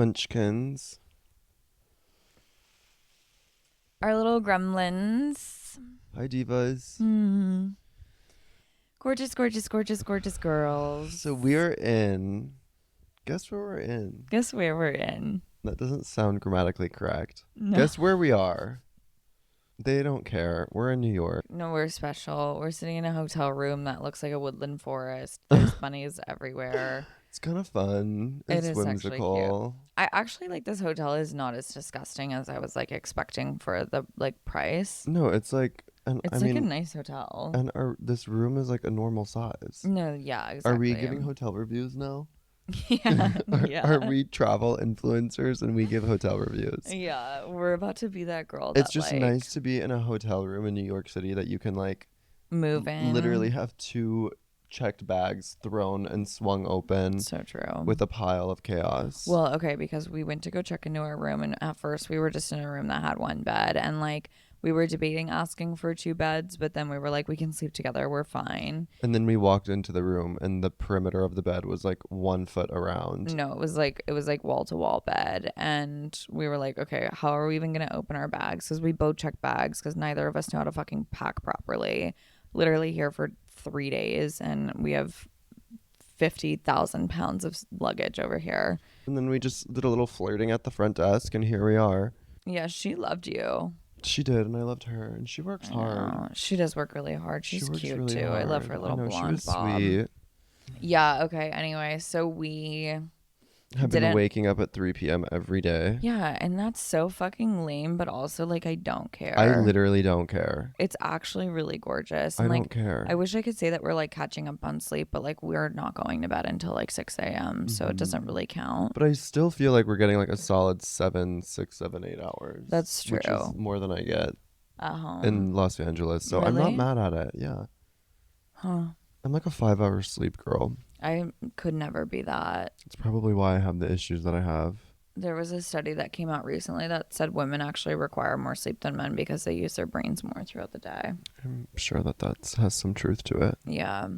munchkins. Our little gremlins. Hi, divas. Gorgeous, gorgeous, gorgeous, gorgeous girls. So we're in. Guess where we're in? Guess where we're in? That doesn't sound grammatically correct. No. Guess where we are? They don't care. We're in New York. No, we're special. We're sitting in a hotel room that looks like a woodland forest. There's bunnies everywhere. It's kind of fun. It It's is whimsical. actually cute. I actually like this hotel is not as disgusting as I was like expecting for the like price. No, it's like It's like a nice hotel. And this room is like a normal size. No, yeah, exactly. Are we giving hotel reviews now? Yeah, Are we travel influencers and we give hotel reviews? Yeah, we're about to be that girl. It's just nice to be in a hotel room in New York City that you can like move in. Literally have 2 checked bags thrown and swung open. So true. With a pile of chaos. Well, okay, because we went to go check into our room, and at first we were just in a room that had 1 bed, and like we were debating asking for 2 beds, but then we were like, we can sleep together, we're fine. And then we walked into the room and the perimeter of the bed was like 1 foot around. No, it was like wall to wall bed, and we were like, okay, how are we even gonna open our bags? Because we both checked bags because neither of us know how to fucking pack properly. Literally here for 3 days, and we have 50,000 pounds of luggage over here. And then we just did a little flirting at the front desk, and here we are. Yeah, she loved you. She did, and I loved her, and she works hard. She does work really hard. She's cute really too. hard. I love her little blonde bob. Sweet. Yeah. Okay. Anyway, so we have been waking up at 3 p.m. every day. Yeah, and that's so fucking lame, but also like I don't care. I literally don't care. It's actually really gorgeous. I And, don't care. I wish I could say that we're like catching up on sleep, but like we're not going to bed until like 6 a.m. So it doesn't really count. But I still feel like we're getting like a solid 7, 6, 7, 8 hours. That's true. Which is more than I get Uh-huh. in Los Angeles. So Really? I'm not mad at it. Yeah. Huh. I'm like a 5-hour sleep girl. I could never be that. It's probably why I have the issues that I have. There was a study that came out recently that said women actually require more sleep than men because they use their brains more throughout the day. I'm sure that has some truth to it. Yeah.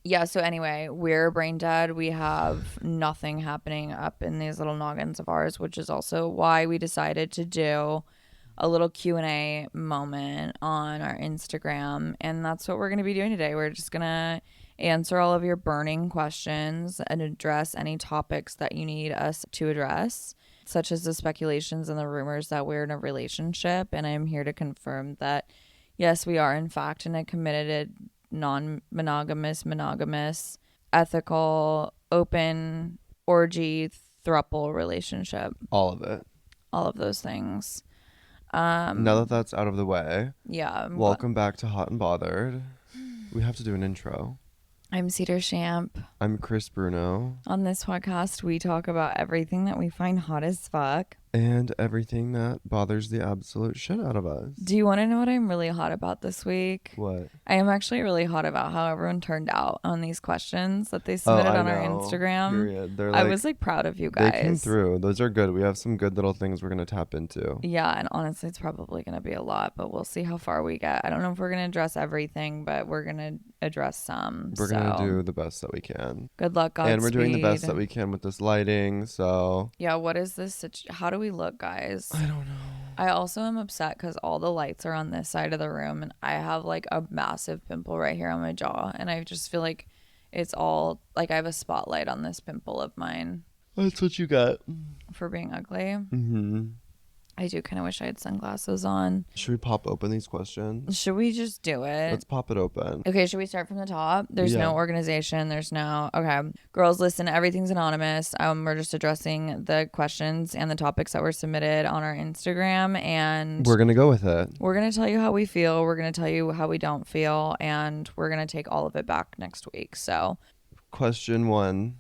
Yeah, so anyway, we're brain dead. We have nothing happening up in these little noggins of ours, which is also why we decided to do a little Q&A moment on our Instagram. And that's what we're going to be doing today. We're just going to answer all of your burning questions and address any topics that you need us to address, such as the speculations and the rumors that we're in a relationship. And I'm here to confirm that, yes, we are in fact in a committed, monogamous, ethical, open, orgy, throuple relationship. All of it. All of those things. Now that that's out of the way. Yeah. Welcome back to Hot and Bothered. We have to do an intro. I'm Cedar Champ. I'm Chris Bruno. On this podcast, we talk about everything that we find hot as fuck. And everything that bothers the absolute shit out of us. Do you want to know what I'm really hot about this week? What? I am actually really hot about how everyone turned out on these questions that they submitted on our Instagram. Period. I was like proud of you guys. They came through. Those are good. We have some good little things we're going to tap into. Yeah, and honestly, it's probably going to be a lot, but we'll see how far we get. I don't know if we're going to address everything, but we're going to address some. We're going to do the best that we can. Good luck, Godspeed. And we're doing the best that we can with this lighting, so. Yeah, what is this? How do we look, guys? I don't know. I also am upset because all the lights are on this side of the room, and I have like a massive pimple right here on my jaw, and I just feel like it's all like I have a spotlight on this pimple of mine. That's what you got. For being ugly. Mm-hmm. I do kind of wish I had sunglasses on. Should we pop open these questions? Should we just do it? Let's pop it open. Okay, should we start from the top? There's no organization. There's no... Okay. Girls, listen, everything's anonymous. We're just addressing the questions and the topics that were submitted on our Instagram, and... We're going to go with it. We're going to tell you how we feel. We're going to tell you how we don't feel, and we're going to take all of it back next week, so... Question 1.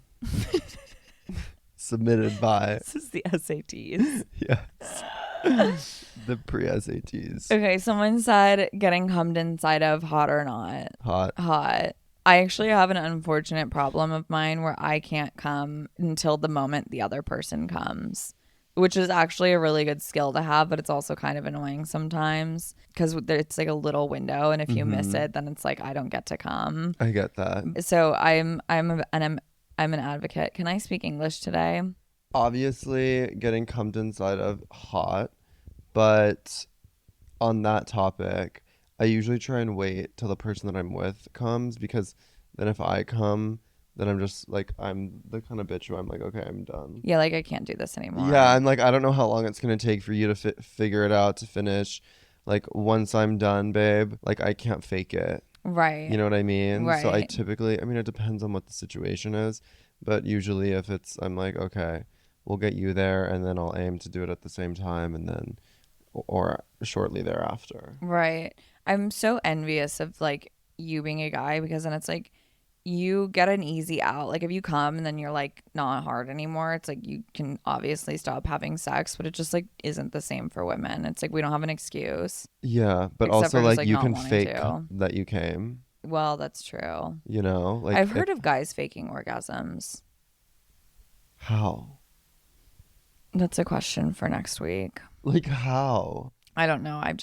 Submitted by... This is the SATs. Yes. The pre-SATs. Okay, someone said getting hummed inside of hot or not. Hot. I actually have an unfortunate problem of mine where I can't come until the moment the other person comes, which is actually a really good skill to have, but it's also kind of annoying sometimes because it's like a little window, and if you miss it, then it's like I don't get to come. I get that. So I'm an advocate. Can I speak English today? Obviously, getting cummed inside of hot, but on that topic, I usually try and wait till the person that I'm with comes because then if I come, then I'm just like I'm the kind of bitch who I'm like, okay, I'm done. Yeah, like I can't do this Yeah, anymore. I'm like, I don't know how long it's gonna take for you to figure it out to finish. Like once I'm done, babe, like I can't fake it. You Right. know what I mean? So I Right. typically, I mean, it depends on what the situation is, but usually if it's, I'm like, okay, we'll get you there, and then I'll aim to do it at the same time, and then or shortly thereafter. Right. I'm so envious of like you being a guy because then it's like you get an easy out. Like if you come and then you're like not hard anymore, it's like you can obviously stop having sex, but it just like isn't the same for women. It's like we don't have an excuse Yeah, but except also for just like like you not can wanting fake to. that you came, Well, that's true. you know? Like I've if heard of guys faking orgasms. how? That's a question for next week. Like how? I don't know. I've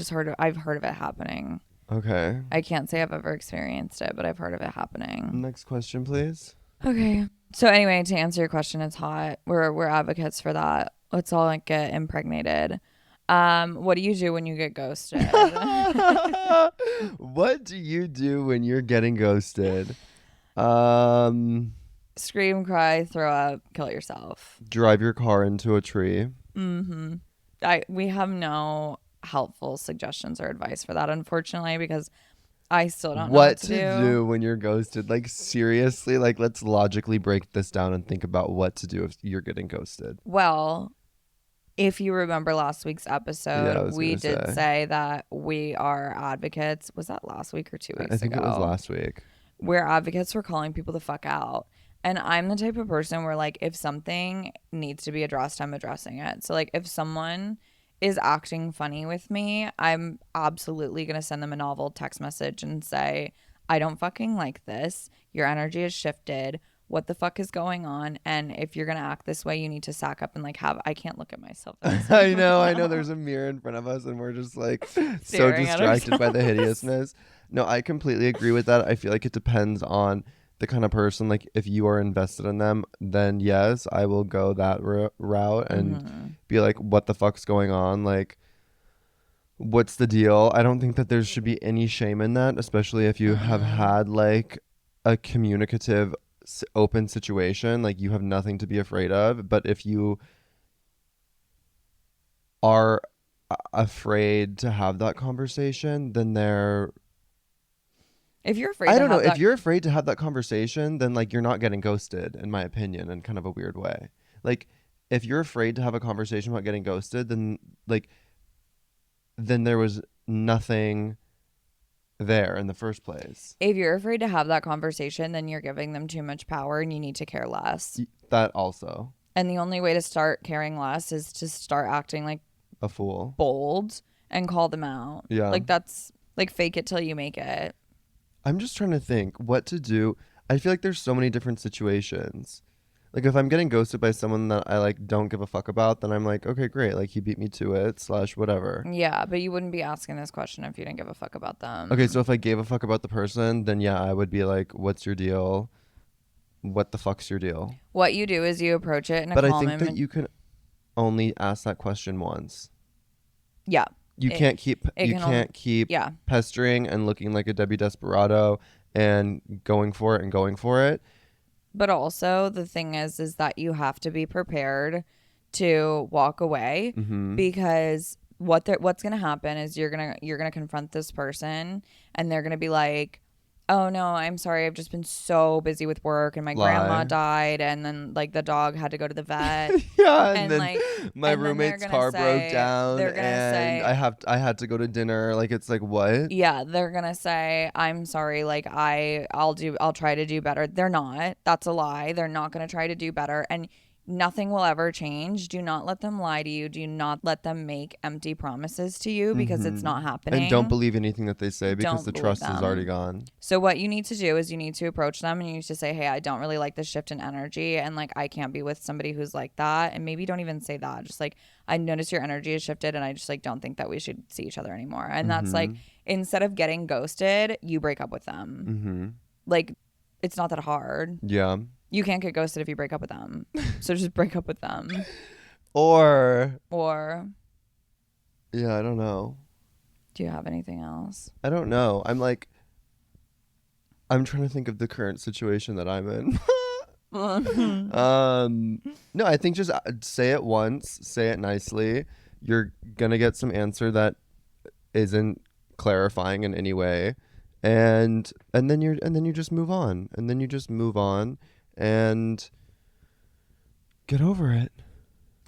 heard of it happening. Okay. I can't say I've ever experienced it, but I've heard of it happening. Next question, please. Okay. So anyway, to answer your question, it's hot. We're advocates for that. Let's all like get impregnated. What do you do when you get ghosted? What do you do when you're getting ghosted? Um, Scream, cry, throw up, kill yourself. drive your car into a tree. Mm-hmm. We have no helpful suggestions or advice for that, unfortunately, because I still don't know what What to to do. do when you're ghosted? Like seriously, like let's logically break this down and think about what to do if you're getting ghosted. Well, if you remember last week's Yeah, episode, I was we gonna did say. say that we are advocates. Was that last week or two I weeks think it was ago? last week. We're advocates for calling people the fuck out. And I'm the type of person where, like, if something needs to be addressed, I'm addressing it. So, like, if someone is acting funny with me, I'm absolutely going to send them a novel text message and say, I don't fucking like this. Your energy has shifted. What the fuck is going on? And if you're going to act this way, you need to sack up and, like, I can't look at myself in the same I know. room. There's a mirror in front of us, and we're just like so Staring at distracted by the ourselves. hideousness. No, I completely agree with that. I feel like it depends on the kind of person. Like, if you are invested in them, then yes, I will go that route and Hmm. be like, "What the fuck's going on? Like, what's the deal?" I don't think that there should be any shame in that, especially if you have Mm-mm. had like a communicative, open situation. Like, you have nothing to be afraid of. But if you are afraid to have that conversation, then they're If you're afraid I to don't know. have If that, you're afraid to have that conversation, then like you're not getting ghosted, in my opinion, in kind of a weird way. Like if you're afraid to have a conversation about getting ghosted, then like then there was nothing there in the first place. if you're afraid to have that conversation, then you're giving them too much power and you need to care less. That also And the only way to start caring less is to start acting like a fool. bold and call them out. Yeah. Like that's like fake it till you make it. I'm just trying to think what to do. I feel like there's so many different situations. Like if I'm getting ghosted by someone that I like don't give a fuck about, then I'm like, okay, great. Like he beat me to it, slash whatever. Yeah, but you wouldn't be asking this question if you didn't give a fuck about Okay, so them. if I gave a fuck about the person, then yeah, I would be like, what's your deal? What the fuck's your deal? What you do is you approach it in a But I calm think that and you can only ask that question once. yeah. You It can't keep it you can only can't keep yeah. pestering and looking like a Debbie Desperado and going for it and going for it. But also the thing is that you have to be prepared to walk away Mm-hmm. because what's going to happen is you're going to confront this person and they're going to be like, "Oh no, I'm sorry. I've just been so busy with work and my grandma Lie. died and then like the dog had to go to the vet." Yeah, and And then like my and then roommate's car broke down they're going to and say I had to go to dinner. Like it's like what? yeah, they're gonna say, I'm sorry, like I'll try to do better. They're not. That's a lie. They're not gonna try to do better. And nothing will ever change. Do not let them lie to you. Do not let them make empty promises to you because it's Mm-hmm. not And don't happening. believe anything that they say because Don't the believe trust is already them. gone. So what you need to do is you need to approach them and you need to say, hey, I don't really like the shift in energy and like I can't be with somebody who's like that. And maybe don't even say that. Just like I notice your energy has shifted and I just like don't think that we should see each other anymore. And that's like Mm-hmm. instead of getting ghosted, you break up with them. Mm-hmm. Like It's not that hard. Yeah. You can't get ghosted if you break up with them. So just break up with them. Or Or yeah, I don't know. do you have anything else? I don't know. I'm trying to think of the current situation that I'm in. No, I think just say it once, say it nicely. You're gonna get some answer that isn't clarifying in any way, and then you just move on, and then you just move on, and get over it.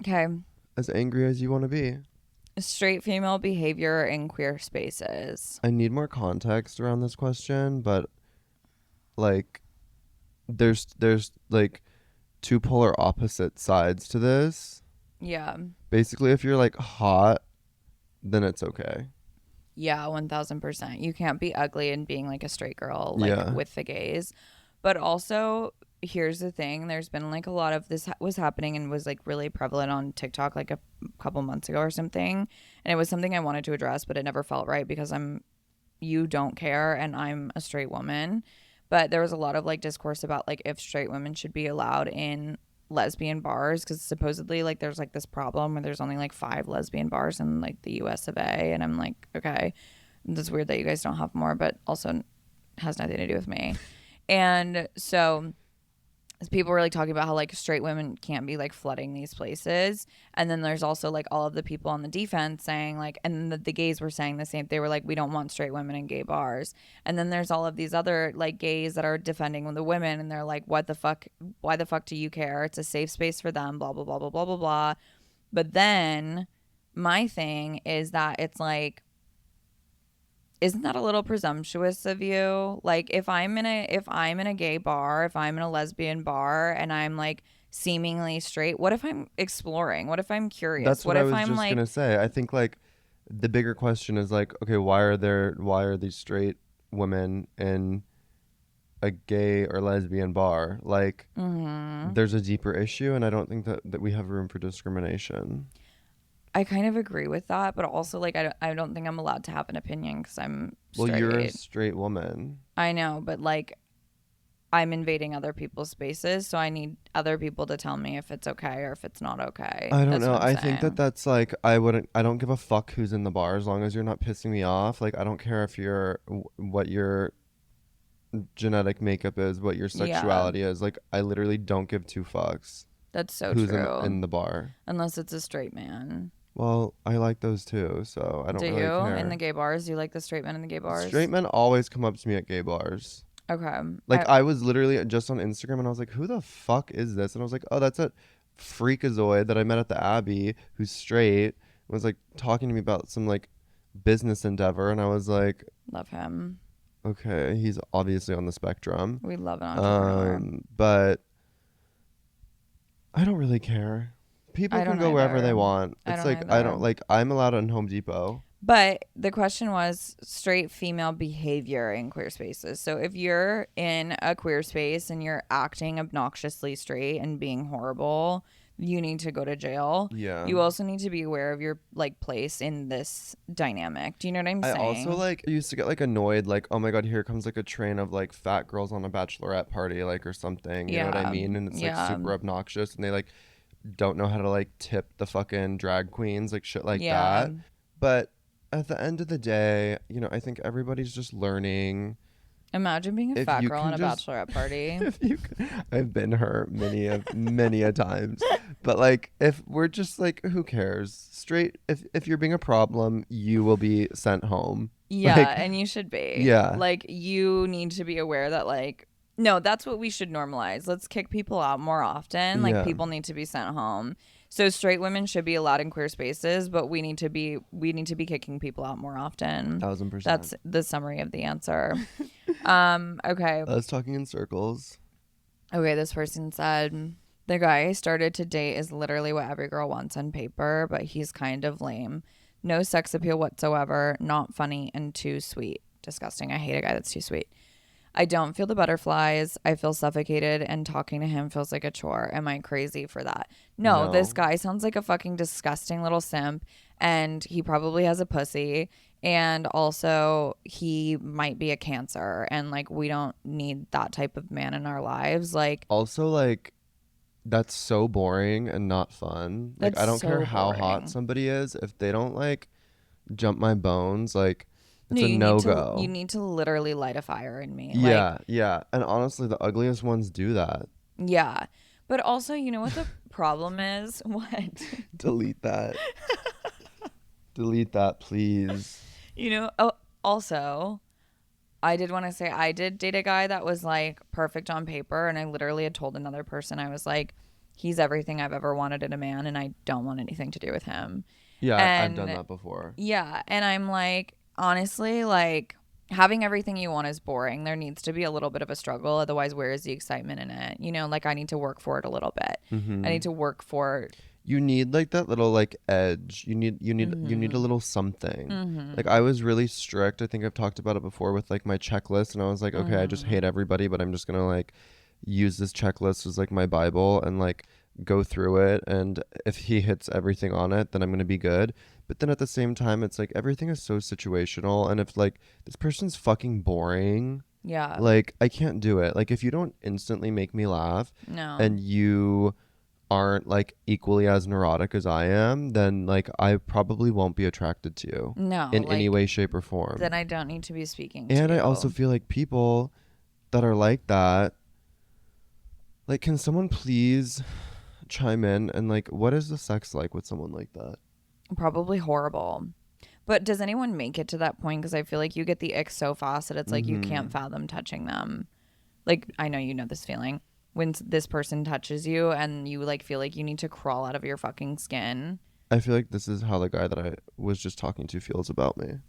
Okay. As angry as you want to be. Straight female behavior in queer spaces. I need more context around this question, but like, there's like two polar opposite sides to this. Yeah. Basically, if you're like hot, then it's okay. Yeah, 1000%. You can't be ugly and being like a straight girl, like Yeah. with the gays. But also, here's the thing, there's been like a lot of this was happening and was like really prevalent on TikTok like a couple months ago or something. And it was something I wanted to address, but it never felt right because you don't care and I'm a straight woman. But there was a lot of like discourse about like if straight women should be allowed in lesbian bars because supposedly like there's like this problem where there's only like 5 lesbian bars in like the US of A, and I'm like, okay, that's weird that you guys don't have more, but also has nothing to do with me. And so people were like talking about how like straight women can't be like flooding these places, and then there's also like all of the people on the defense saying like, and the gays were saying the same. They were like, we don't want straight women in gay bars. And then there's all of these other like gays that are defending the women, and they're like, what the fuck, why the fuck do you care? It's a safe space for them, blah blah blah blah blah blah blah. But then my thing is that it's like, isn't that a little presumptuous of you? Like if I'm in a gay bar, if I'm in a lesbian bar and I'm like seemingly straight, what if I'm exploring? What if I'm curious? That's what What I if was I'm just like, gonna say. I think like the bigger question is like, okay, why are these straight women in a gay or lesbian bar? Like, there's a deeper issue, and I don't think that we have room for discrimination. I kind of agree with that, but also like I don't think I'm allowed to have an opinion because I'm Well, straight. you're a straight woman. I know, but like I'm invading other people's spaces, so I need other people to tell me if it's okay or if it's not okay. I don't That's know. what I'm I think saying. that's like I don't give a fuck who's in the bar as long as you're not pissing me off. Like I don't care if what your genetic makeup is, what your Yeah, sexuality is. Like I literally don't give two fucks that's so who's in true. the bar. Unless it's a straight man. Well, I like those too, so I don't Do really you in the care. gay bars? Do you like the straight men in the gay Straight bars? men always come up to me at gay bars. Okay. Like I was literally just on Instagram and I was like, "Who the fuck is this?" And I was like, "Oh, that's a freakazoid that I met at the Abbey who's straight." Was like talking to me about some like business endeavor, and I was like, Love him. "Okay, he's obviously on the spectrum." We love an entrepreneur. But I don't really care. People I can don't go wherever they either. want. I It's don't like I don't either. like I'm allowed in Home Depot. But the question was straight female behavior in queer spaces. So if you're in a queer space and you're acting obnoxiously straight and being horrible, you need to go to jail. Yeah. You also need to be aware of your like place in this dynamic. Do you know what I'm I also saying? like used to get like annoyed, like, oh my god, here comes like a train of like fat girls on a bachelorette party, like or something. You know what I Yeah. mean? And it's like Yeah. super obnoxious, and they like don't know how to like tip the fucking drag queens, like shit like Yeah. that. But at the end of the day, I think everybody's just learning. Imagine being a If fat you girl can in a just, bachelorette party. if you, I've been her many a times. But like, if we're just like, who cares? Straight, if you're being a problem, you will be sent home. Yeah, Like, and you should be. yeah. Like, you need to be aware that, like, no, that's what we should normalize. Let's kick people out more often. Like, Yeah. people need to be sent home. So straight women should be allowed in queer spaces, but we need to be kicking people out more often. 1000%. That's the summary of the answer. Okay. Us talking in circles. Okay, this person said the guy I started to date is literally what every girl wants on paper, but he's kind of lame. No sex appeal whatsoever, not funny, and too sweet. Disgusting. I hate a guy that's too sweet. I don't feel the butterflies. I feel suffocated, and talking to him feels like a chore. Am I crazy for that? No, this No. guy sounds like a fucking disgusting little simp, and he probably has a pussy. And also, he might be a Cancer, and like we don't need that type of man in our lives. Like, Also, like, that's so boring and not fun. Like, that's I don't care so how hot boring. somebody is. If they don't, like, jump my bones, like, No, it's a you no-go. need to literally light a fire in me. Like, Yeah, yeah. And honestly, the ugliest ones do that. yeah. But also, you know what the problem is? What? Delete that. Delete that, please. You know, oh, also, I did want to say I did date a guy that was like perfect on paper, and I literally had told another person, I was like, he's everything I've ever wanted in a man, and I don't want anything to do with him. Yeah, I've done And that before. yeah, and I'm like, honestly, like having everything you want is boring. There needs to be a little bit of a struggle. Otherwise, where is the excitement in it? You know, like I need to work for it a little bit. I Mm-hmm. need to work for. You need like that little like edge. You need a Mm-hmm. little something. Mm-hmm. Like I was really strict. I think I've talked about it before with like my checklist, and I was like, okay, I just Mm-hmm. hate everybody, but I'm just gonna like use this checklist as like my Bible and like go through it. And if he hits everything on it, then I'm gonna be good. But then at the same time, it's like everything is so situational, and if like this person's fucking boring, Yeah. like I can't do it. Like if you don't instantly make me laugh, No. and you aren't like equally as neurotic as I am, then like I probably won't be attracted to you No. in any Like way, shape, or then form. I don't need to be speaking to And I also you. feel like people that are like that, like, can someone please chime in and like, what is the sex like with someone like that? Probably horrible. But does anyone make it to that point? Because I feel like you get the ick so fast that it's like you Mm-hmm. can't fathom touching them. Like, I know you know this feeling when this person touches you and you like feel like you need to crawl out of your fucking skin. I feel like this is how the guy that I was just talking to feels about me.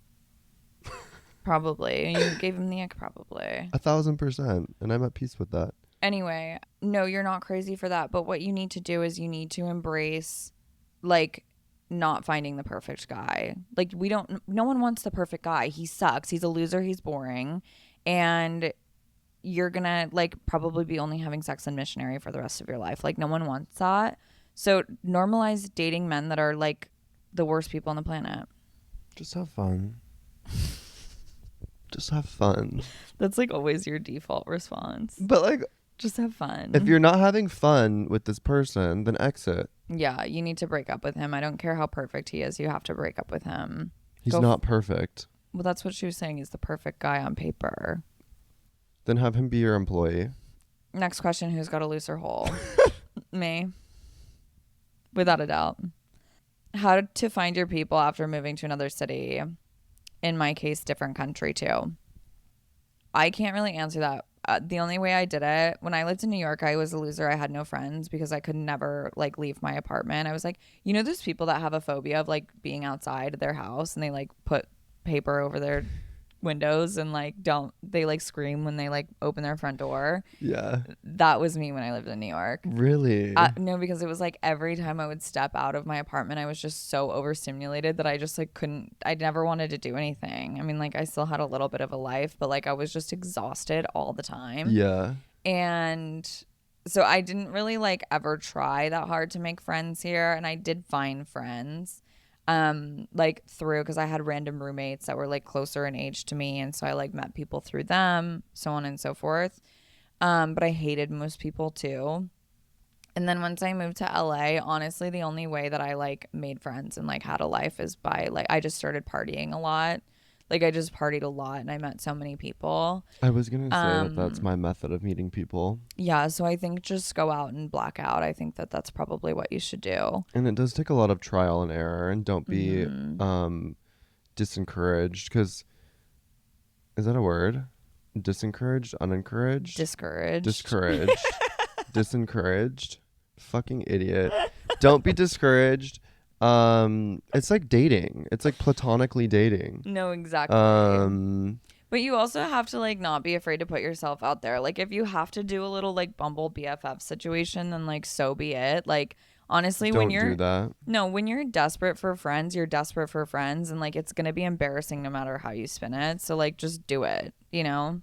Probably. You gave him the ick, probably. 1,000%. And I'm at peace with that. Anyway, no, you're not crazy for that. But what you need to do is you need to embrace, like, not finding the perfect guy. Like, no one wants the perfect guy. He sucks. He's a loser. He's boring. And you're gonna like probably be only having sex and missionary for the rest of your life. Like no one wants that. So normalize dating men that are like the worst people on the planet. Just have fun. Just have fun. That's like always your default response. But like, Just have if fun. you're not having fun with this person, then exit. Yeah, you need to break up with him. I don't care how perfect he is. You have to break up with him. He's not perfect. Well, that's what she was saying. He's the perfect guy on paper. Then have him be your employee. Next question: who's got a looser hole? Me, without a doubt. How to find your people after moving to another city? In my case, different country too. I can't really answer that. The only way I did it when I lived in New York, I was a loser. I had no friends because I could never like leave my apartment. I was like, you know, those people that have a phobia of like being outside their house and they like put paper over their windows and like don't they like scream when they like open their front door. Yeah. That was me when I lived in New York. Really? No, because it was like every time I would step out of my apartment, I was just so overstimulated that I just like couldn't, I never wanted to do anything. I mean, like I still had a little bit of a life, but like I was just exhausted all the time. Yeah. And so I didn't really like ever try that hard to make friends here. And I did find friends like through, because I had random roommates that were like closer in age to me. And so I like met people through them, so on and so forth. But I hated most people too. And then once I moved to LA, honestly, the only way that I like made friends and like had a life is by like I just started partying a lot. Like I just partied a lot and I met so many people. I was going to say that that's Um my method of meeting people. yeah, so I think just go out and black out. I think that that's probably what you should do. And it does take a lot of trial and error, and don't be Mhm. disencouraged, cuz is that a word? Disencouraged, unencouraged, Discouraged. discouraged, disencouraged. Fucking idiot. Don't be discouraged. It's like dating. It's like platonically dating. No, exactly. Um But you also have to like not be afraid to put yourself out there. Like if you have to do a little like Bumble BFF situation, then like so be it. Like honestly, when don't do you're that. no, when you're desperate for friends, you're desperate for friends and like it's going to be embarrassing no matter how you spin it. So like just do it, you know?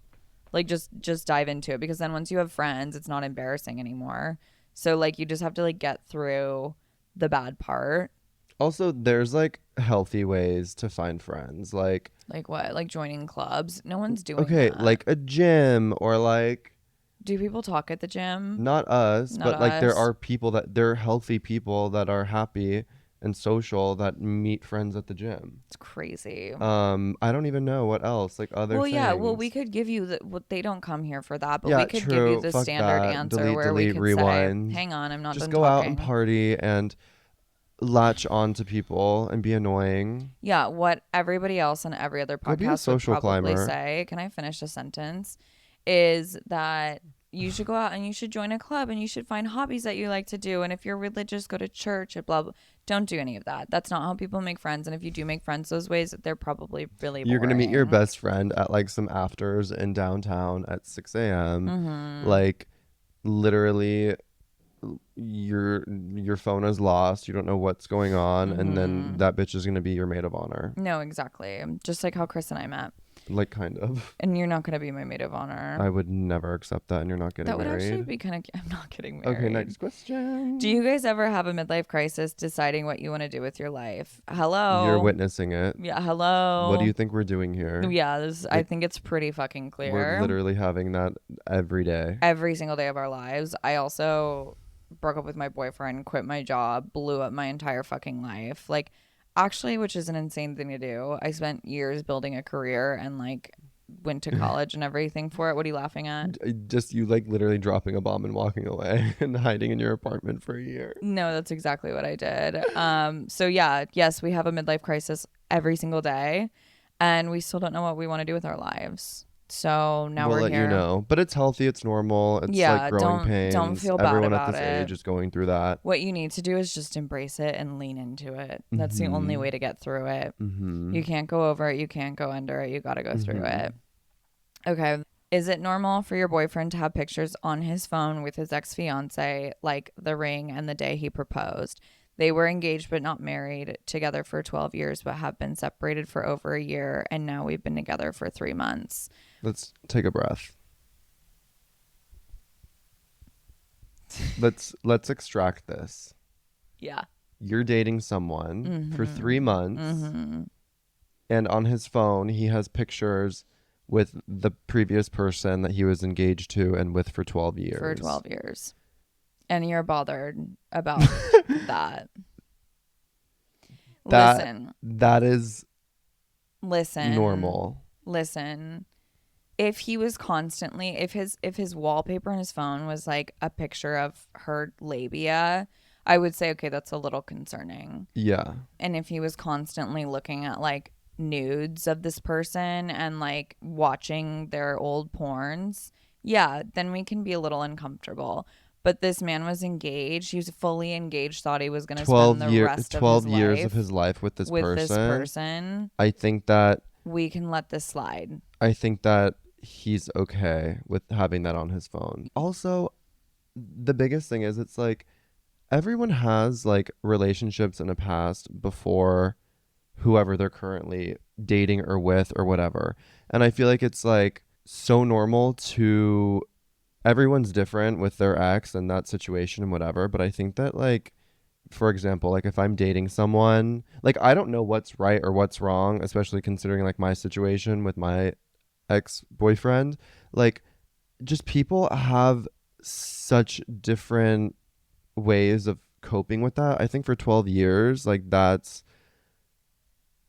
Like just dive into it because then once you have friends, it's not embarrassing anymore. So like you just have to like get through the bad part. Also, there's like healthy ways to find friends. Like what? Like joining clubs? No one's doing Okay, that. like a gym or like Do people talk at the gym? not us, Not but like there us. are people that they're healthy people that are happy and social that meet friends at the gym. It's crazy. I don't even know what else, like other Well, yeah. Well, we things. could give you the. Well, they don't come here for that, but we Yeah, could give you true. the Fuck standard that. answer Delete, where we delete, could say, rewind. "Hang on, I'm not Just done go out and talking." party and latch on to people and be annoying. Yeah, what everybody else on every other Go be a podcast would social probably climber. say, can I finish a sentence? Is that you should go out and you should join a club and you should find hobbies that you like to do. And if you're religious, go to church and blah, blah. Don't do any of that. That's not how people make friends. And if you do make friends those ways, they're probably really You're gonna meet your boring. best friend at like some afters in downtown at 6 a.m. Mm-hmm. Like literally your phone is lost, you don't know what's going on, and then Mm-hmm. that bitch is gonna be your maid of honor. No, exactly. Just like how Chris and I met. Like kind of. And you're not going to be my maid of honor. I would never accept that, and you're not getting That would actually married. be kind of. I'm not getting Okay, married. next question. Do you guys ever have a midlife crisis deciding what you want to do with your life? You're Hello. witnessing it. Yeah, What do hello. you think we're doing here? Yeah, this, I Like, think it's pretty fucking we're clear. literally having that every day. Every single day of our lives. I also broke up with my boyfriend, quit my job, blew up my entire fucking life. Like, actually, which is an insane thing to do. I spent years building a career and like went to college and everything for it. What are you laughing at? Just you like literally dropping a bomb and walking away and hiding in your apartment for a year. No, that's exactly what I did. So yeah, yes, we have a midlife crisis every single day, and we still don't know what we want to do with our lives. So now We'll we're let you here. know. But it's healthy, it's normal. It's like Yeah, growing don't pains. feel bad Everyone at about this it. age is going through that. What you need to do is just embrace it and lean into it. That's the only Mhm. way to get through it. Mhm. You can't go over it, you can't go under it. You got to go through Mhm. it. Okay. Is it normal for your boyfriend to have pictures on his phone with his ex-fiance, like the ring and the day he proposed? They were engaged but not married, together for 12 years but have been separated for over a year, and now we've been together for 3 months. Let's take a breath. Let's extract this. Yeah. You're dating someone for 3 months, Mm-hmm. and on his phone he has pictures with the previous person that he was engaged to and with for 12 years. For 12 years. And you're bothered about that. That Listen. that is Listen. normal. Listen. If he was constantly, if his wallpaper on his phone was like a picture of her labia, I would say, okay, that's a little concerning. Yeah. And if he was constantly looking at like nudes of this person and like watching their old porns, yeah, then we can be a little uncomfortable. But this man was engaged. He was fully engaged, thought he was going to spend the rest of 12 his years life of his life with this with person. this person. I think that We can let this slide. he's okay with having that on his phone. Also, the biggest thing is it's like everyone has like relationships in a past before whoever they're currently dating or with or whatever. And I feel like it's like so normal to everyone's different with their ex and that situation and whatever, but I think that like for example, like if I'm dating someone, like I don't know what's right or what's wrong, especially considering like my situation with my ex-boyfriend. Like just people have such different ways of coping with that. I think for 12 years, like that's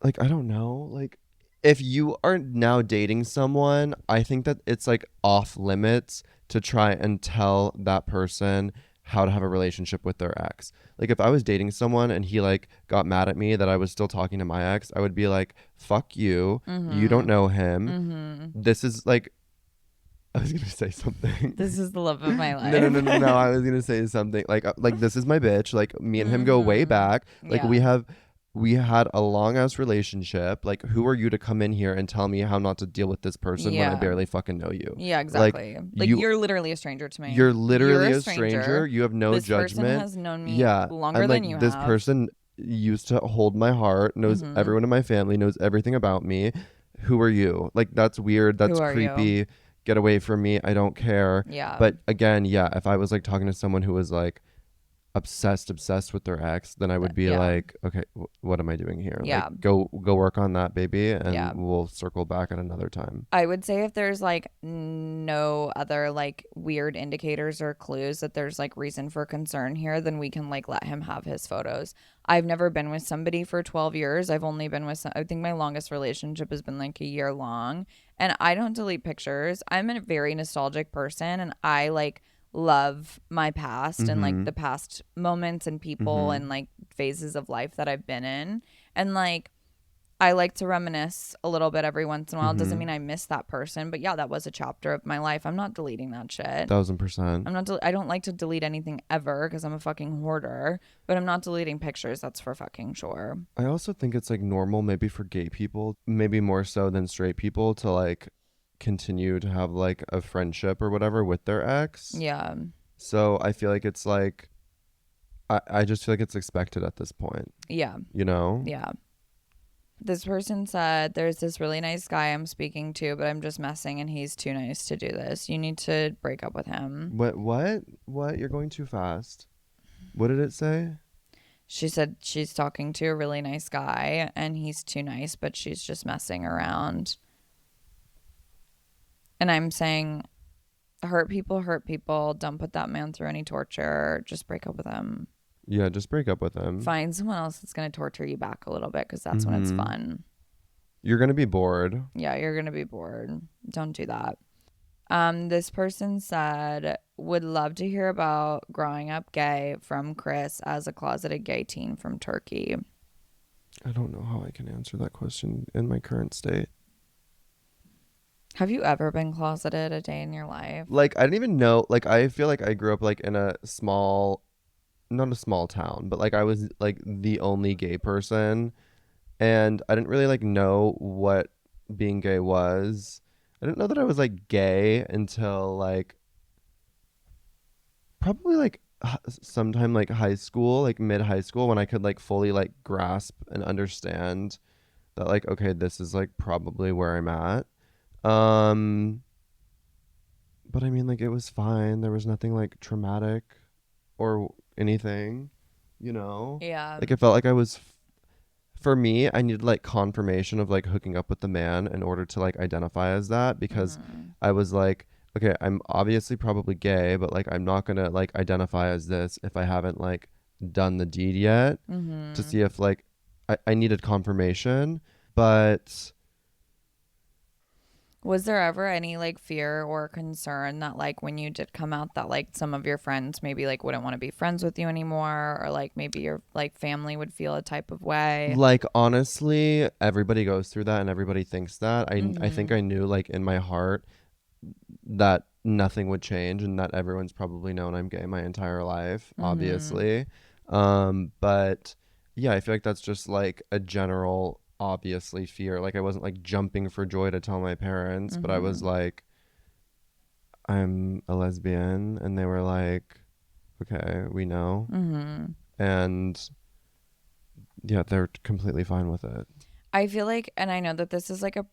like I don't know, like if you are now dating someone, I think that it's like off limits to try and tell that person how to have a relationship with their ex. Like if I was dating someone and he like got mad at me that I was still talking to my ex, I would be like, "Fuck you. You don't know him. Mm-hmm. This is like I was gonna say something. This is the love of my life. No. I was gonna say something like this is my bitch. Like me and him go way back. Like Yeah. we had a long ass relationship. Like who are you to come in here and tell me how not to deal with this person when I Yeah. barely fucking know you? Yeah, Like exactly. Like you you're literally a stranger to me. you're literally You're a stranger. You have no This person judgment. has known me Yeah, longer and than like you this have. person used to hold my heart, knows Mhm. everyone in my family, knows everything about me. Who are you? Like that's weird. Who That's are you? creepy. Get away from me. I don't care. Yeah. But again, yeah, if I was like talking to someone who was like obsessed with their ex, then I would be Yeah. like, okay, what am I doing here? Like, Yeah. go work on that, baby, and Yeah. we'll circle back at another time. I would say if there's like no other like weird indicators or clues that there's like reason for concern here, then we can like let him have his photos. I've never been with somebody for 12 years. I've only been with I think my longest relationship has been like a year long, and I don't delete pictures. I'm a very nostalgic person, and I like love my past and like Mm-hmm. the past moments and people Mm-hmm. and like phases of life that I've been in. And like I like to reminisce a little bit every once in a while. It doesn't Mm-hmm. mean I miss that person, but yeah, that was a chapter of my life. I'm not deleting that shit. 1000%. I'm not. I don't like to delete anything ever because I'm a fucking hoarder. But I'm not deleting pictures. That's for fucking sure. I also think it's like normal, maybe for gay people, maybe more so than straight people, to like continue to have like a friendship or whatever with their ex. Yeah. So I feel like it's like, I just feel like it's expected at this point, Yeah. you know? Yeah. This person said, "There's this really nice guy I'm speaking to, but I'm just messing, and he's too nice to do this. You need to break up with him." What? You're going too fast. What did it say? She said she's talking to a really nice guy, and he's too nice, but she's just messing around. And I'm saying, hurt people hurt people. Don't put that man through any torture. Just break up with him. Yeah, just break up with him. Find someone else that's going to torture you back a little bit because that's when it's Mm-hmm. fun. You're gonna be bored. Yeah, you're going to be bored. Don't do that. This person said, would love to hear about growing up gay from Chris as a closeted gay teen from Turkey. I don't know how I can answer that question in my current state. Have you ever been closeted a day in your life? Like, I didn't even know. Like, I feel like I grew up like in a small, not a small town, but like I was like the only gay person, and I didn't really like know what being gay was. I didn't know that I was like gay until like probably like sometime like high school, like mid high school, when I could like fully like grasp and understand that like, okay, this is like probably where I'm at. Um, but I mean, like, it was fine. There was nothing like traumatic or anything, you know? Yeah. Like, it felt like I was, for me, I needed like confirmation of like hooking up with the man in order to like identify as that, because Mm-hmm. I was like, okay, I'm obviously probably gay, but like, I'm not gonna like identify as this if I haven't like done the deed yet, to Mm-hmm. see if like I needed confirmation. But Was there ever any like fear or concern that like when you did come out that like some of your friends maybe like wouldn't want to be friends with you anymore, or like maybe your like family would feel a type of way? like, honestly, everybody goes through that and everybody thinks that. I think Mm-hmm. I knew like in my heart that nothing would change and that everyone's probably known I'm gay my entire life, Mm-hmm. obviously. But yeah, I feel like that's just like a general obviously fear. Like, I wasn't like jumping for joy to tell my parents, but I was Mm-hmm. like, I'm a lesbian, and they were like, okay, we know. Mm-hmm. And yeah, they're completely fine with it. I feel like, and I know that this is like a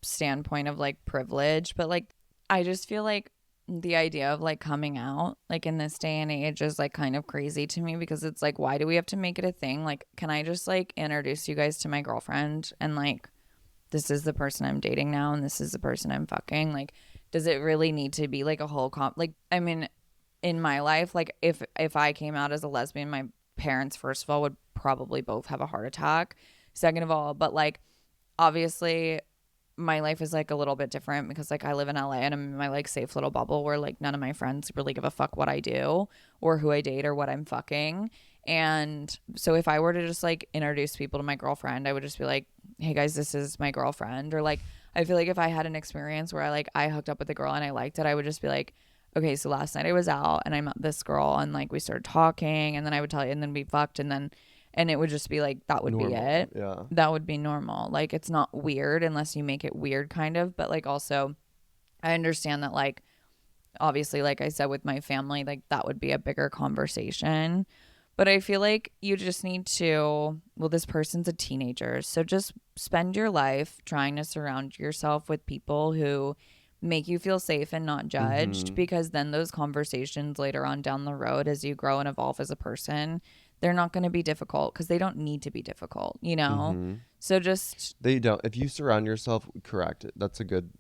standpoint of like privilege, but like I just feel like the idea of like coming out like in this day and age is like kind of crazy to me, because it's like, why do we have to make it a thing? Like, can I just like introduce you guys to my girlfriend, and like this is the person I'm dating now and this is the person I'm fucking? Like, does it really need to be like a whole like, I mean, in my life, like if I came out as a lesbian, my parents first of all would probably both have a heart attack. Second of all, but like obviously my life is like a little bit different because like I live in LA and I'm in my like safe little bubble where like none of my friends really give a fuck what I do or who I date or what I'm fucking. And so if I were to just like introduce people to my girlfriend, I would just be like, "Hey guys, this is my girlfriend." Or like I feel like if I had an experience where I hooked up with a girl and I liked it, I would just be like, "Okay, so last night I was out and I met this girl and like we started talking, and then I would tell you, and then we fucked, and then and it would just be like that would be Normal. it. Yeah. That would be normal. Like it's not weird unless you make it weird kind of, but like also I understand that like obviously like I said with my family, like that would be a bigger conversation. But I feel like you just need to, well, this person's a teenager, so just spend your life trying to surround yourself with people who make you feel safe and not judged, Mm-hmm. because then those conversations later on down the road as you grow and evolve as a person, they're not going to be difficult because they don't need to be difficult, you know? Mm-hmm. So just, They don't. If you surround yourself, correct. That's a good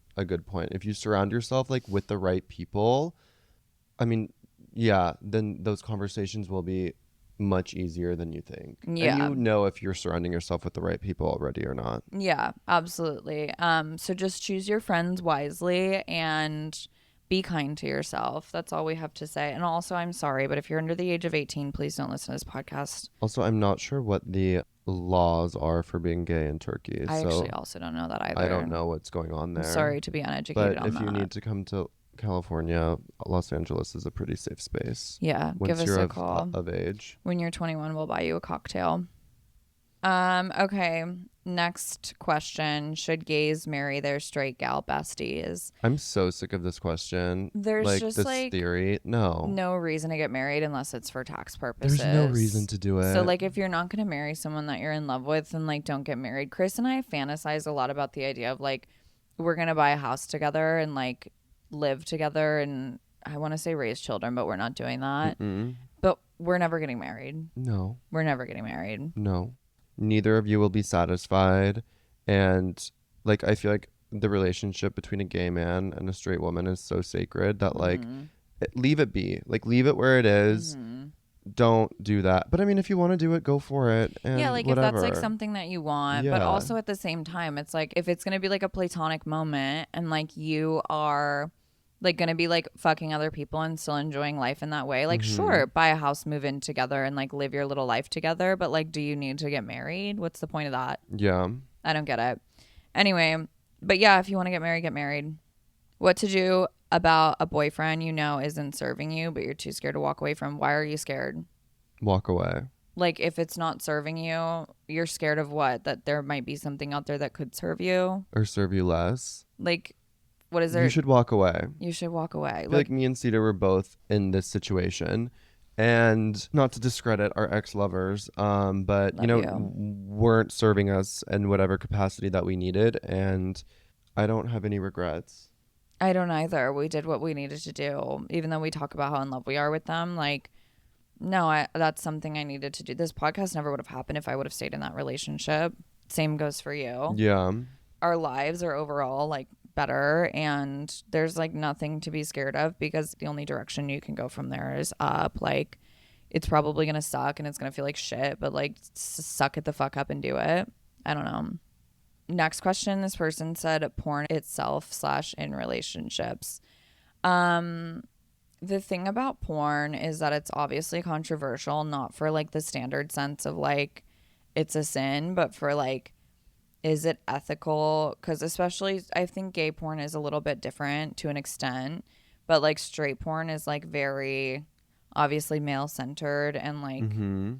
point. If you surround yourself like with the right people, I mean, yeah, then those conversations will be much easier than you think. And yeah. you know if you're surrounding yourself with the right people already or not. Yeah, absolutely. So just choose your friends wisely and be kind to yourself. That's all we have to say. And also, I'm sorry, but if you're under the age of 18, please don't listen to this podcast. Also, I'm not sure what the laws are for being gay in Turkey, I actually so also don't know that I either. don't know what's going on I'm there. sorry to be uneducated But on if you that. need to come to California, Los Angeles is a pretty safe space Yeah, give once us you're a of call. of age. When you're 21, we'll buy you a cocktail. Okay. Next question. Should gays marry their straight gal besties? I'm so sick of this question. There's Like just this like theory. No. no reason to get married unless it's for tax There's no reason purposes. to do So it. like if you're not going to marry someone that you're in love with, then like don't get married. Chris and I fantasize a lot about the idea of like we're going to buy a house together and like live together, and I want to say raise children, but we're not doing that. Mm-mm. But we're never getting married. No. We're never getting married. No. Neither of you will be satisfied. And like I feel like the relationship between a gay man and a straight woman is so sacred that like leave it be. Like leave it where it is. Don't do that. But I mean if you want to do it, go for it Yeah, and like if whatever. that's like something that you want, but Yeah. also at the same time, it's like if it's gonna be like a platonic moment and like you are like gonna be like fucking other people and still enjoying life in that way, like Mm-hmm. sure, buy a house, move in together and like live your little life together, but like do you need to get married? What's the point of that? Yeah. I don't get it. Anyway, but yeah, if you want to get married, get married. What to do about a boyfriend you know isn't serving you, but you're too scared to walk away from? Why are you scared? Walk away. Like if it's not serving you, you're scared of what? That there might be something out there that could serve you? Or serve you less. Like what is You there? should walk away. You should walk away. I feel Like like me and Cedar were both in this situation. And not to discredit our ex-lovers, but love you. weren't serving us in whatever capacity that we needed, and I don't have any regrets. I don't either. We did what we needed to do. Even though we talk about how in love we are with them, like no, that's something I needed to do. This podcast never would have happened if I would have stayed in that relationship. Same goes for you. Yeah, Our lives are overall like better, and there's like nothing to be scared of because the only direction you can go from there is up. Like it's probably gonna suck and it's gonna feel like shit, but like suck it the fuck up and do it. I don't know. Next question. This person said porn itself slash in relationships. The thing about porn is that it's obviously controversial, not for like the standard sense of like it's a sin, but for like is it ethical? Because especially I think gay porn is a little bit different to an extent, but like straight porn is like very obviously male centered and like, mm-hmm.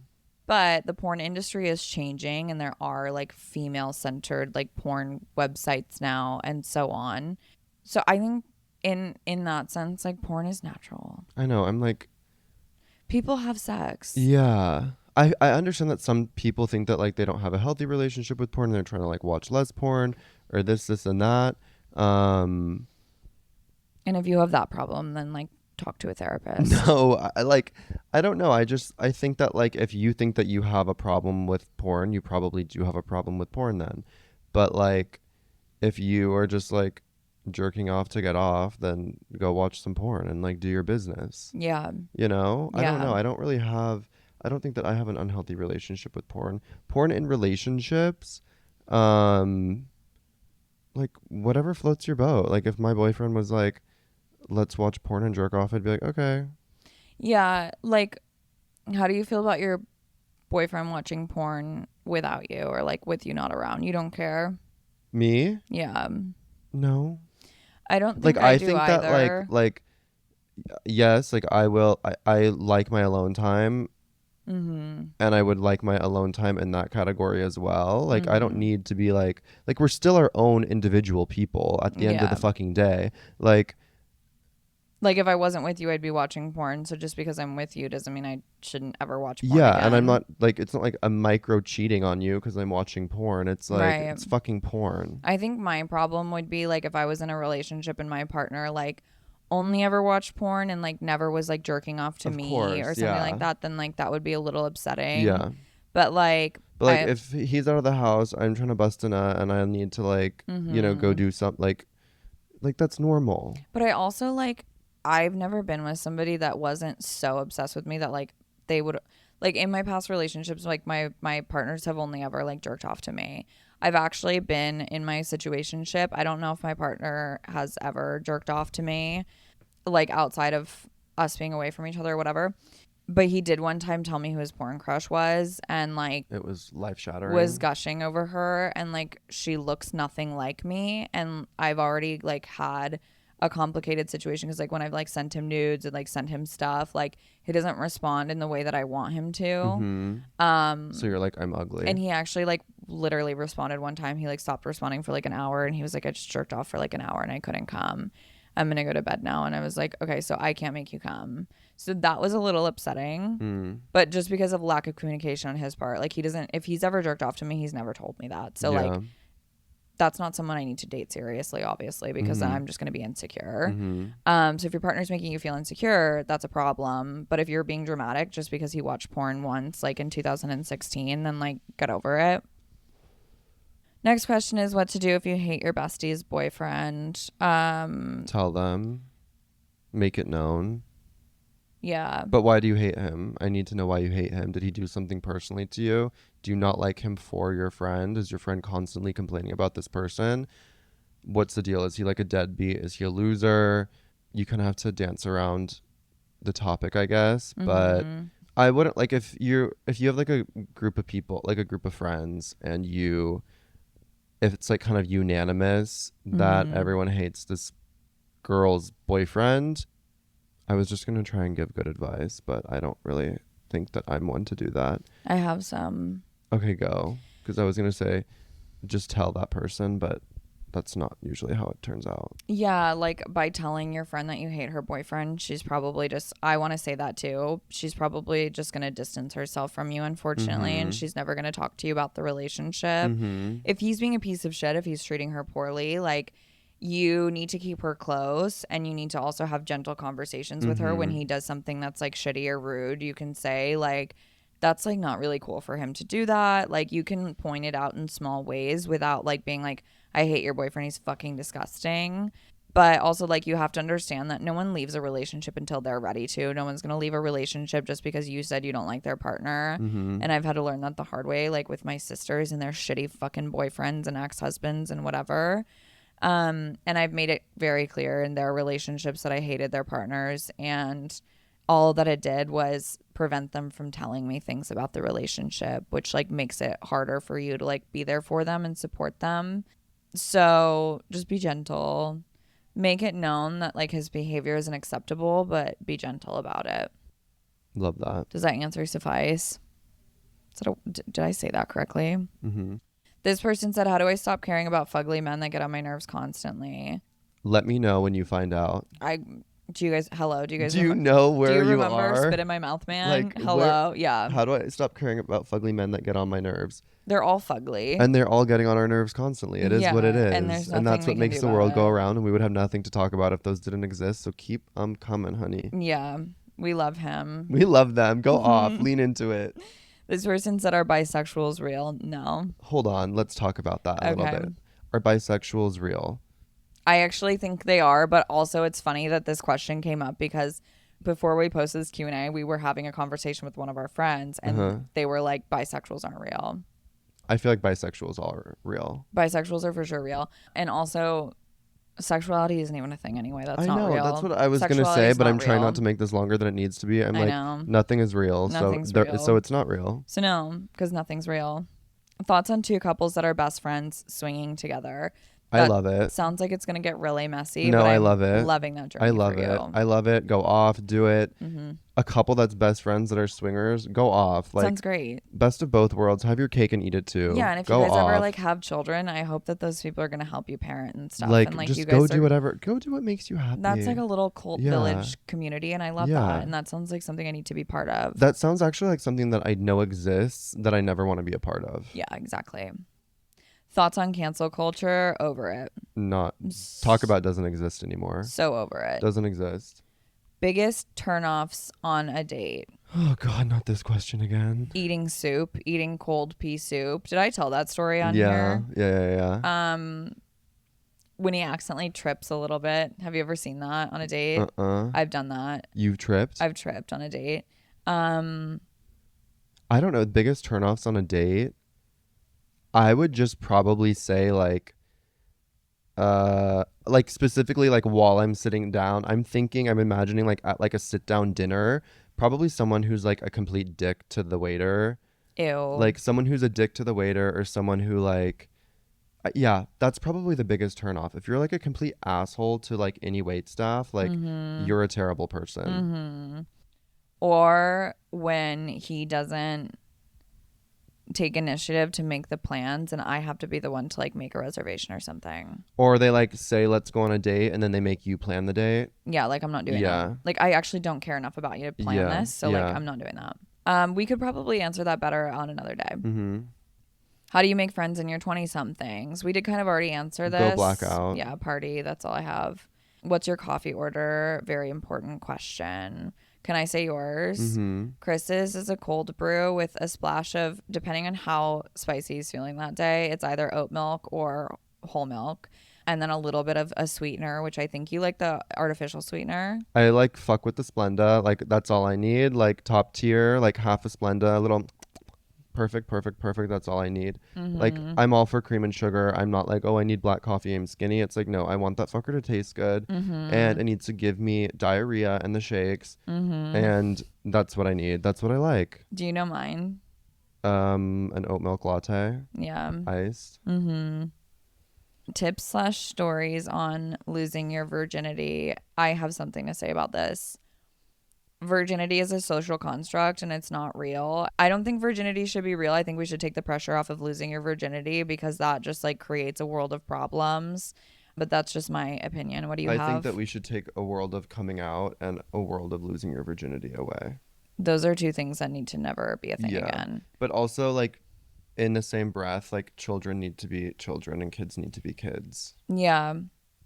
but the porn industry is changing and there are like female centered like porn websites now and so on. So I think in that sense, like porn is natural. I know. I'm like, People have sex. yeah. I understand that some people think that like they don't have a healthy relationship with porn and they're trying to like watch less porn or this and that. And if you have that problem, then like talk to a therapist. No, I don't know. I think that like if you think that you have a problem with porn, you probably do have a problem with porn then. But like if you are just like jerking off to get off, then go watch some porn and like do your business. Yeah. I don't Yeah. know. I don't think that I have an unhealthy relationship with porn. Porn in relationships, um, like whatever floats your boat. Like if my boyfriend was like, let's watch porn and jerk off, I'd be like, okay. Yeah. Like, how do you feel about your boyfriend watching porn without you or like with you not around? You don't care? Me? Yeah. No. I don't Like think I I do think that either. yes, like I like my alone time Mm-hmm. and I would like my alone time in that category as well. Like I don't Mm-hmm. need to be like we're still our own individual people at the end of the Yeah. fucking day. Like Like, if I wasn't with you, I'd be watching porn. So just because I'm with you doesn't mean I shouldn't ever watch porn Yeah, and I'm again. not like, it's not like I'm micro cheating on you because I'm watching porn. It's like, Right. it's fucking porn. I think my problem would be like if I was in a relationship and my partner like only ever watched porn and like never was like jerking off to Of me or course, something like yeah. that, then like that would be a little upsetting. Yeah. But like But like I if he's out of the house, I'm trying to bust a nut and I need to like, go mhm. do something like that's normal. But I also like I've never been with somebody that wasn't so obsessed with me that like they would like in my past relationships like my partners have only ever like jerked off to me. I've actually been in my situationship. I don't know if my partner has ever jerked off to me like outside of us being away from each other or whatever. But he did one time tell me who his porn crush was and like It was life was shattering. gushing over her and like she looks nothing like me and I've already like had a complicated situation because like when I've like sent him nudes and like sent him stuff like he doesn't respond in the way that I want him to. Mm-hmm. So you're like, I'm ugly. And he actually like literally responded one time. He like stopped responding for like an hour and he was like, I just jerked off for like an hour and I couldn't come. I'm gonna go to bed now. And I was like, okay, so I can't make you come. So that was a little upsetting. Mm. But just because of lack of communication on his part, like he doesn't if he's ever jerked off to me, he's never told me that. So Yeah. like that's not someone I need to date seriously, obviously, because Mm-hmm. I'm just going to be insecure. Mm-hmm. So if your partner's making you feel insecure, that's a problem. But if you're being dramatic just because he watched porn once, like in 2016, then like get over it. Next question is what to do if you hate your bestie's boyfriend. Tell them. Make it known. Yeah. But why do you hate him? I need to know why you hate him. Did he do something personally to you? Do you not like him for your friend? Is your friend constantly complaining about this person? What's the deal? Is he like a deadbeat? Is he a loser? You kind of have to dance around the topic, I guess. But Mm-hmm. I wouldn't like if you have like a group of people, like a group of friends, and if it's like kind of unanimous that Mm-hmm. everyone hates this girl's boyfriend, I was just going to try and give good advice, but I don't really think that I'm one to do that. I have some. Okay, go. Because I was going to say, just tell that person, but that's not usually how it turns out. Yeah, like by telling your friend that you hate her boyfriend, she's probably just, I want to say that too. She's probably just going to distance herself from you, unfortunately, and Mm-hmm. she's never going to talk to you about the relationship. Mm-hmm. If he's being a piece of shit, if he's treating her poorly, like you need to keep her close and you need to also have gentle conversations with her when Mm-hmm. he does something that's like shitty or rude. You can say, like, that's like not really cool for him to do that. Like, you can point it out in small ways without like being like, I hate your boyfriend. He's fucking disgusting. But also, like, you have to understand that no one leaves a relationship until they're ready to. No one's going to leave a relationship just because you said you don't like their partner. Mm-hmm. And I've had to learn that the hard way, like with my sisters and their shitty fucking boyfriends and ex husbands and whatever. And I've made it very clear in their relationships that I hated their partners. And all that it did was prevent them from telling me things about the relationship, which like makes it harder for you to like be there for them and support them. So just be gentle. Make it known that like his behavior isn't acceptable, but be gentle about it. Love that. Does that answer suffice? Did I say that correctly? Mm-hmm. This person said, how do I stop caring about fugly men that get on my nerves constantly? Let me know when you find out. Do you guys, hello? Do you guys, Do you know do where you you remember are? Spit in My Mouth Man? Like, Hello? Yeah. how do I stop caring about fugly men that get on my nerves? They're all fugly. And they're all getting on our nerves constantly. It is what it Yeah, is. and there's And nothing that's we what can makes do the about world go it. around, and we would have nothing to talk about if those didn't exist. So keep coming, honey. Yeah. We love him. We love them. Go off. Lean into it. This person said, are bisexuals real? No. Hold on. Let's talk about that a little Okay. bit. Are bisexuals real? I actually think they are, but also it's funny that this question came up because before we posted this Q&A, we were having a conversation with one of our friends and Uh-huh. they were like, bisexuals aren't real. I feel like bisexuals are real. Bisexuals are for sure real. And also, sexuality isn't even a thing anyway. That's I not know. real. That's what I was going to Sexuality say, is but I'm not trying real. not to make this longer than it needs to be. I'm I like, know. nothing is real. Nothing's so real. So it's not real. So no, because nothing's real. Thoughts on two couples that are best friends swinging together. I That love it. sounds like it's going to get really messy. No, but I I'm love it. loving that journey I love for it. you. I love it. Go off. Do it. Mm-hmm. a couple that's best friends that are swingers, go off. Sounds Like, great. best of both worlds. Have your cake and eat it Yeah, too. and if you Go guys ever like off. have children, I hope that those people are gonna help you parent and stuff. And Like, like you just go guys do are, whatever. Go do what makes you that's like happy. a little cult Yeah. village community, and I love that. Yeah. And that sounds like something I need to be part of. That sounds actually like something that I know exists that I never want to be a part of. Yeah, exactly. Thoughts on cancel culture? Over it. Not talk about doesn't exist anymore. So over it. Doesn't exist. Biggest turnoffs on a date. Oh God, not this question again. Eating soup, eating cold pea soup. Did I tell that story on Yeah, here? yeah. When he accidentally trips a little bit. Have you ever seen that on a date? Uh-uh. I've done that. You've tripped? I've tripped on a date. I don't know. The biggest turnoffs on a date, I would just probably say like specifically like while I'm sitting down, I'm imagining like at like a sit down dinner, probably someone who's like a complete dick to the waiter. Ew. Like someone who's a dick to the waiter or someone who like yeah, that's probably the biggest turnoff. If you're like a complete asshole to like any wait staff, like you're a terrible person. Or when he doesn't take initiative to make the plans and I have to be the one to like make a reservation or something. Or they like say let's go on a date and then they make you plan the date. Yeah, like I'm not doing Yeah. that. Like I actually don't care enough about you to plan Yeah, this, so yeah. like I'm not doing that. We could probably answer that better on another day. Mm-hmm. How do you make friends in your 20 somethings? We did kind of already answer this. Go blackout. Yeah, party. That's all I have. What's your coffee order? Very important question. Can I say yours? Mm-hmm. Chris's is a cold brew with a splash of, depending on how spicy he's feeling that day, it's either oat milk or whole milk. And then a little bit of a sweetener, which I think you like the artificial sweetener. I like fuck with the Splenda. Like that's all I need. Like top tier, like half a Splenda, a little perfect. That's all I need. Like I'm all for cream and sugar. I'm not like, oh, I need black coffee. I'm skinny. It's like, no, I want that fucker to taste good. And it needs to give me diarrhea and the shakes. And that's what I need. That's what I like. Do you know mine? An oat milk latte, Yeah. iced. Tips / stories on losing your virginity. I have something to say about this. Virginity is a social construct and it's not real. I don't think virginity should be real. I think we should take the pressure off of losing your virginity because that just like creates a world of problems. But that's just my opinion. What do you have? I think that we should take a world of coming out and a world of losing your virginity away. Those are two things that need to never be a thing again. But also like in the same breath, like children need to be children and kids need to be kids. Yeah.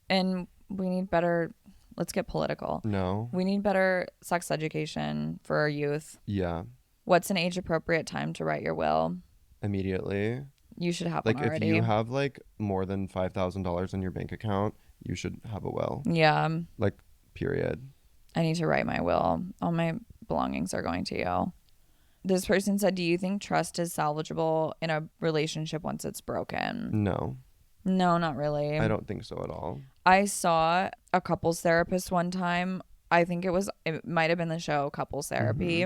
And we need better, let's get political. No. We need better sex education for our youth. Yeah. What's an age appropriate time to write your will? Immediately. You should have Like one if already. you have like more than $5,000 in your bank account, you should have a will. Yeah. Like period. I need to write my will. All my belongings are going to you. This person said, do you think trust is salvageable in a relationship once it's broken? No. No, not really. I don't think so at all. I saw a couples therapist one time. I think it might have been the show Couples Therapy.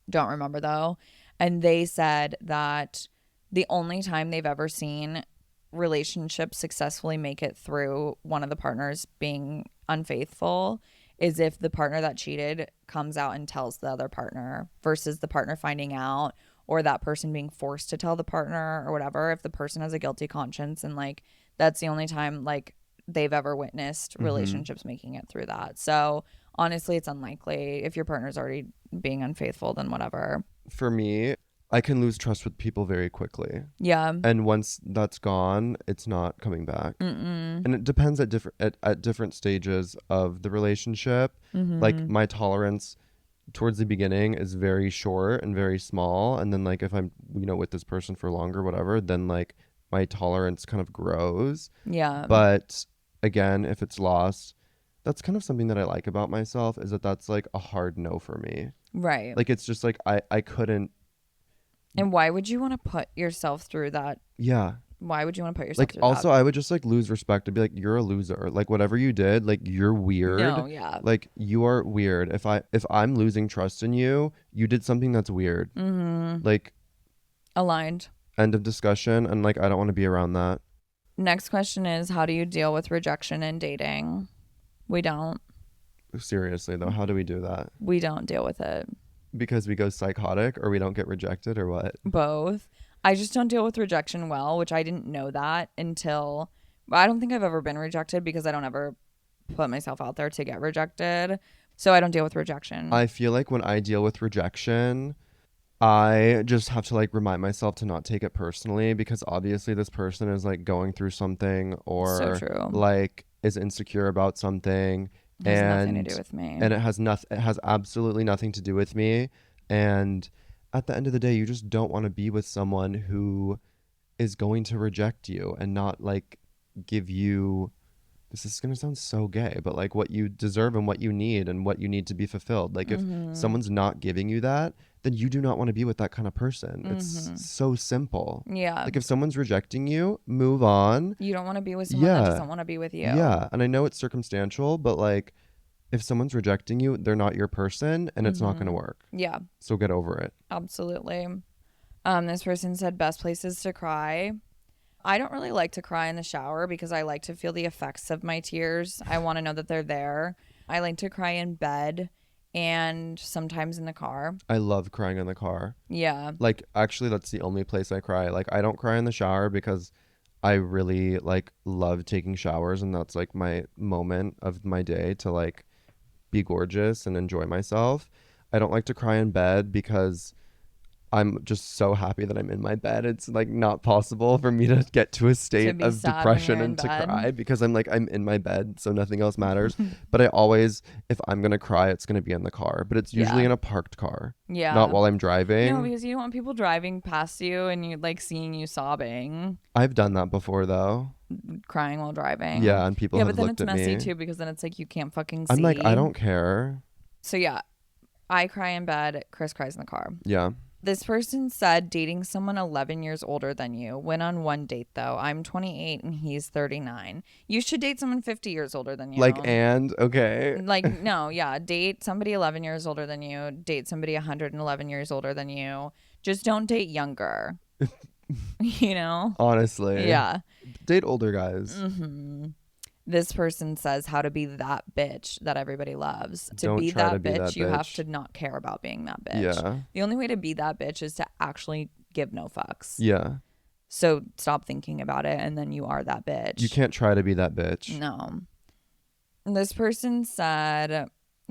Don't remember though. And they said that the only time they've ever seen relationships successfully make it through one of the partners being unfaithful is if the partner that cheated comes out and tells the other partner versus the partner finding out or that person being forced to tell the partner or whatever. If the person has a guilty conscience and like that's the only time like they've ever witnessed relationships making it through that. So honestly, it's unlikely. If your partner's already being unfaithful, then whatever. For me, I can lose trust with people very quickly. Yeah. And once that's gone, it's not coming back. And it depends at different stages of the relationship. Like my tolerance towards the beginning is very short and very small, and then like if I'm with this person for longer, whatever, then like my tolerance kind of grows. Yeah. But again, if it's lost, that's kind of something that I like about myself is that that's like a hard no for me. Right. Like it's just like I couldn't. And why would you want to put yourself through that? Yeah. Why would you want to put yourself Like through also that? I would just like lose respect and be like, you're a loser. Like whatever you did, like you're weird. No, yeah. Like you are weird. If I'm losing trust in you, you did something that's weird. Like Aligned. end of discussion. And like I don't want to be around that. Next question is, how do you deal with rejection in dating? We don't. Seriously though, how do we do that? We don't deal with it. Because we go psychotic, or we don't get rejected, or what? Both. I just don't deal with rejection well, which I didn't know that until I don't think I've ever been rejected because I don't ever put myself out there to get rejected. So I don't deal with rejection. I feel like when I deal with rejection, I just have to like remind myself to not take it personally, because obviously this person is like going through something, So or true. like is insecure about something, It has nothing to and do with me. and it has absolutely nothing to do with me. And at the end of the day, you just don't want to be with someone who is going to reject you and not like give you, this is going to sound so gay, but like what you deserve and what you need and what you need to be fulfilled. Like if someone's not giving you that, then you do not want to be with that kind of person. It's so simple. Yeah. Like if someone's rejecting you, move on. You don't want to be with someone that Yeah. doesn't want to be with you. Yeah. And I know it's circumstantial, but like if someone's rejecting you, they're not your person, and it's not going to work. Yeah. So get over it. Absolutely. This person said best places to cry. I don't really like to cry in the shower because I like to feel the effects of my tears. I want to know that they're there. I like to cry in bed and sometimes in the car. I love crying in the car. Yeah. Like actually that's the only place I cry. Like I don't cry in the shower because I really like love taking showers, and that's like my moment of my day to like be gorgeous and enjoy myself. I don't like to cry in bed because I'm just so happy that I'm in my bed. It's like not possible for me to get to a state be of sad when depression you're in and to bed. cry, because I'm like, I'm in my bed, so nothing else matters. But I always, if I'm going to cry, it's going to be in the car, but it's usually Yeah. in a parked car, Yeah. not while I'm driving. No, because you don't want people driving past you and you like seeing you sobbing, I've done that before though. crying while driving. Yeah, and people Yeah, have but then looked it's at messy me. too because then it's like you can't fucking see. I'm like, I don't care. So yeah, I cry in bed. Chris cries in the car. Yeah. This person said dating someone 11 years older than you. Went on one date though. I'm 28 and he's 39. You should date someone 50 years older than you. Like, and okay. Like, no, yeah. Date somebody 11 years older than you. Date somebody 111 years older than you. Just don't date younger. You know? Honestly. Yeah. Date older guys. This person says how to be that bitch that everybody loves. To Don't be try that to be bitch, that you have bitch. to not care about being that bitch. Yeah. The only way to be that bitch is to actually give no fucks. Yeah. So stop thinking about it, and then you are that bitch. You can't try to be that bitch. No. This person said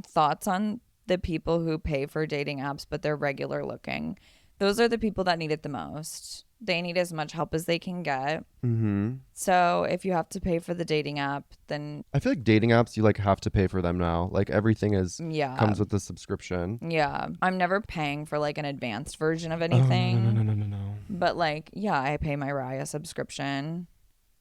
thoughts on the people who pay for dating apps, but they're regular looking. Those are the people that need it the most. They need as much help as they can get. So if you have to pay for the dating app, then I feel like dating apps, you like have to pay for them now. Like everything is yeah, comes with a subscription. yeah. I'm never paying for like an advanced version of Oh, anything. no. But like, yeah, I pay my Raya subscription.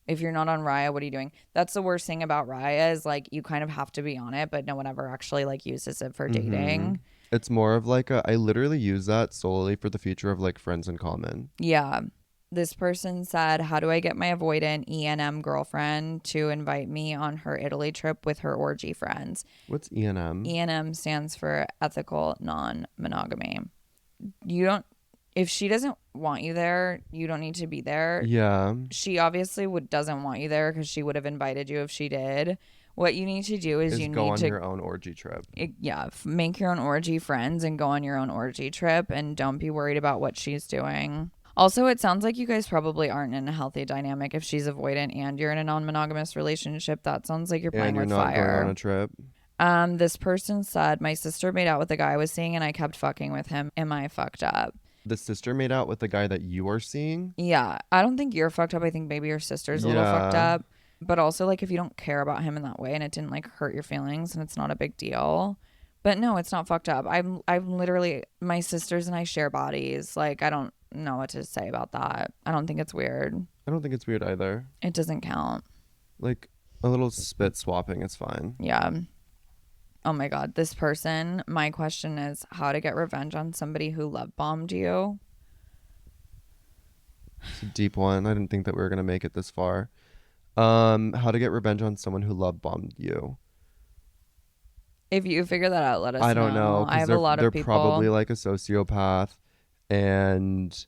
If you're not on Raya, what are you doing? That's the worst thing about Raya is like you kind of have to be on it, but no one ever actually like uses it for dating. It's more of like I literally use that solely for the future of like friends in common. Yeah. This person said, how do I get my avoidant E&M girlfriend to invite me on her Italy trip with her orgy friends? What's E&M? E&M stands for ethical non-monogamy. You don't, if she doesn't want you there, you don't need to be there. Yeah. She obviously doesn't want you there because she would have invited you if she did. What you need to do is you go need on to your own orgy trip. make your own orgy friends and go on your own orgy trip, and don't be worried about what she's doing. Also, it sounds like you guys probably aren't in a healthy dynamic if she's avoidant and you're in a non-monogamous relationship. That sounds like you're playing And you're with not fire. going on a trip. This person said, my sister made out with the guy I was seeing and I kept fucking with him. Am I fucked up? The sister made out with the guy that you are seeing? Yeah. I don't think you're fucked up. I think maybe your sister's a little fucked Yeah. up. But also, like, if you don't care about him in that way and it didn't, like, hurt your feelings and it's not a big deal. But no, it's not fucked up. I'm literally, my sisters and I share bodies. Like, I don't know what to say about that. I don't think it's weird. I don't think it's weird either. It doesn't count. Like a little spit swapping is fine. Yeah. Oh my God. This person, my question is how to get revenge on somebody who love bombed you. It's a deep one. I didn't think that we were going to make it this far. How to get revenge on someone who love bombed you. If you figure that out, let us know. I don't know. I have a lot they're of people. probably like a sociopath, and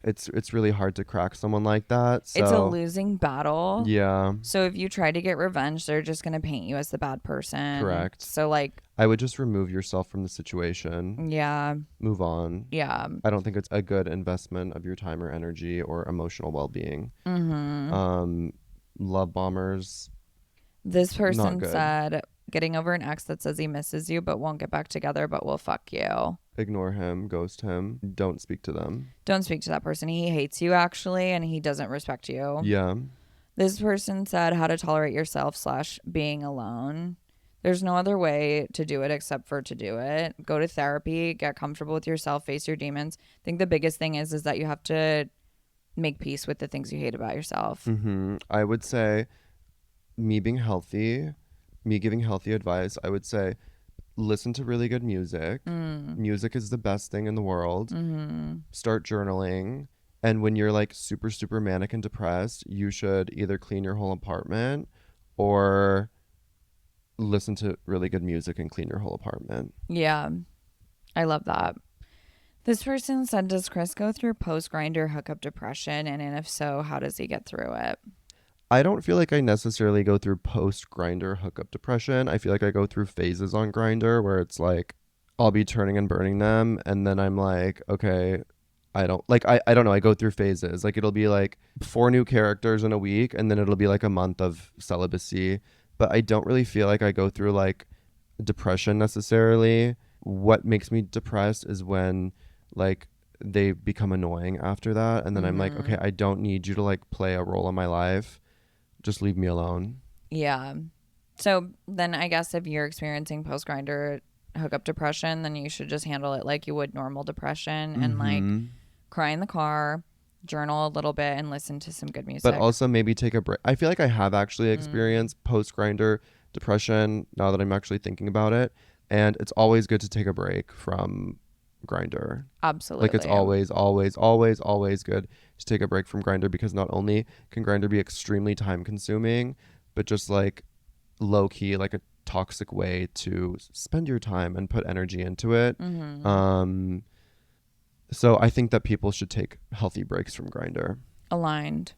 it's really hard to crack someone like that. It's a So losing battle. yeah, So if you try to get revenge, they're just going to paint you as the bad person. correct. So like, I would just remove yourself from the situation. yeah, Move on. yeah. I don't think it's a good investment of your time or energy or emotional well-being. Um, love bombers, This not person good. said getting over an ex that says he misses you but won't get back together but will fuck you. Ignore him, ghost him, don't speak to them. Don't speak to that person. He hates you actually and he doesn't respect you. Yeah. This person said how to tolerate yourself slash being alone. There's no other way to do it except for to do it. Go to therapy, get comfortable with yourself, face your demons. I think the biggest thing is that you have to make peace with the things you hate about yourself. I would say me being healthy, me giving healthy advice, I would say listen to really good music. Music is the best thing in the world. Start journaling. And when you're like super, super manic and depressed, you should either clean your whole apartment or listen to really good music and clean your whole apartment. Yeah, I love that. This person said, does Chris go through post-grinder hookup depression? And if so, how does he get through it? I don't feel like I necessarily go through post grinder hookup depression. I feel like I go through phases on Grinder where it's like I'll be turning and burning them and then I'm like, okay, I don't know, I go through phases. Like it'll be like 4 new characters in a week and then it'll be like a month of celibacy. But I don't really feel like I go through like depression necessarily. What makes me depressed is when like they become annoying after that and then I'm like, okay, I don't need you to like play a role in my life, just leave me alone. Yeah. So then I guess if you're experiencing post-grinder hookup depression, then you should just handle it like you would normal depression and like cry in the car, journal a little bit, and listen to some good music. But also maybe take a break. I feel like I have actually experienced post grinder depression now that I'm actually thinking about it. And it's always good to take a break from Grinder. Absolutely. Like it's always, always, always, always good to take a break from Grinder because not only can Grinder be extremely time consuming, but just like low key, like a toxic way to spend your time and put energy into it. So I think that people should take healthy breaks from Grinder. Aligned.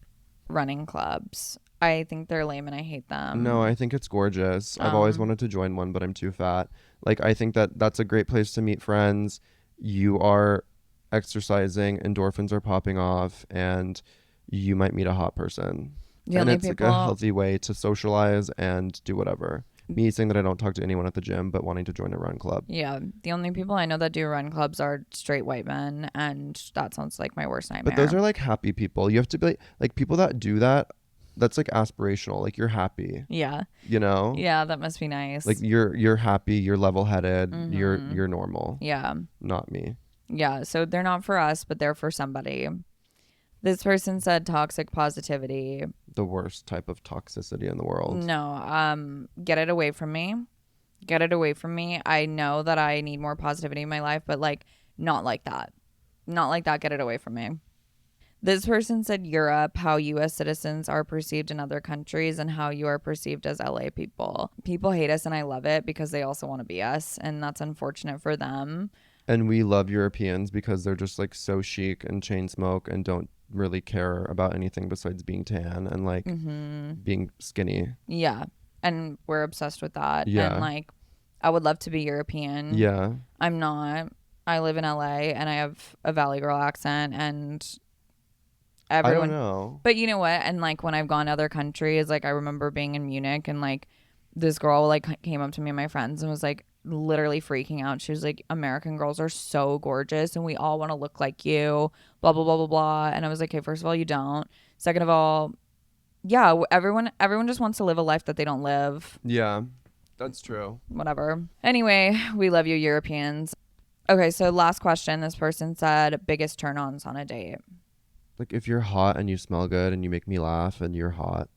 Running clubs. I think they're lame and I hate them. No, I think it's gorgeous. I've always wanted to join one, but I'm too fat. Like, I think that that's a great place to meet friends. You are exercising, endorphins are popping off, and you might meet a hot person. And it's like a healthy way to socialize and do whatever. Me saying that I don't talk to anyone at the gym, but wanting to join a run club. Yeah. The only people I know that do run clubs are straight white men, and that sounds like my worst nightmare. But those are like happy people. You have to be like people that do that. That's like aspirational. Like you're happy. Yeah. You know? Yeah, that must be nice. Like you're happy, you're level-headed, you're normal. Yeah. Not me. Yeah, so they're not for us, but they're for somebody. This person said toxic positivity. The worst type of toxicity in the world. No, get it away from me. Get it away from me. I know that I need more positivity in my life, but like not like that. Not like that. Get it away from me. This person said Europe, how U.S. citizens are perceived in other countries and how you are perceived as LA people. People hate us and I love it because they also want to be us, and that's unfortunate for them. And we love Europeans because they're just like so chic and chain smoke and don't really care about anything besides being tan and like being skinny. Yeah. And we're obsessed with that. Yeah. And like, I would love to be European. Yeah. I'm not. I live in LA and I have a Valley Girl accent and everyone. I don't know. But you know what? And like when I've gone to other countries, like I remember being in Munich and like this girl like came up to me and my friends and was like literally freaking out. She was like, American girls are so gorgeous and we all want to look like you, blah, blah, blah, blah, blah. And I was like, okay, first of all, you don't. Second of all, yeah, everyone just wants to live a life that they don't live. Yeah, that's true. Whatever. Anyway, we love you, Europeans. Okay, so last question. This person said biggest turn-ons on a date. Like if you're hot and you smell good and you make me laugh and you're hot.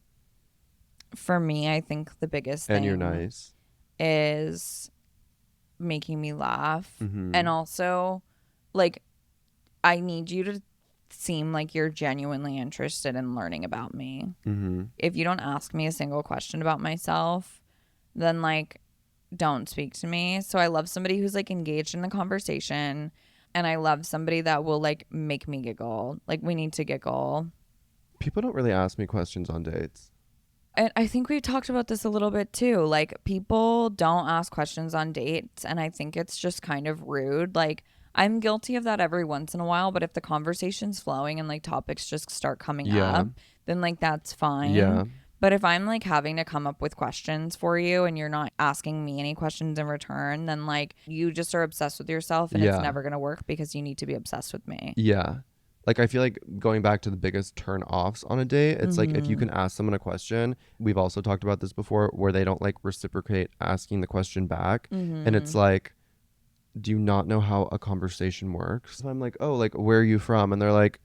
For me, I think the biggest thing and you're nice is making me laugh. Mm-hmm. And also, like, I need you to seem like you're genuinely interested in learning about me. Mm-hmm. If you don't ask me a single question about myself, then like don't speak to me. So I love somebody who's like engaged in the conversation. And I love somebody that will like make me giggle. Like we need to giggle. People don't really ask me questions on dates. And I think we talked about this a little bit too. Like people don't ask questions on dates, and I think it's just kind of rude. Like I'm guilty of that every once in a while, but if the conversation's flowing and like topics just start coming Yeah. up, then like that's fine. Yeah. But if I'm like having to come up with questions for you and you're not asking me any questions in return, then like you just are obsessed with yourself and it's Yeah. never going to work because you need to be obsessed with me. Yeah. Like I feel like going back to the biggest turn offs on a date, it's like if you can ask someone a question, we've also talked about this before, where they don't like reciprocate asking the question back. And it's like, do you not know how a conversation works? So I'm like, oh, like where are you from? And they're like,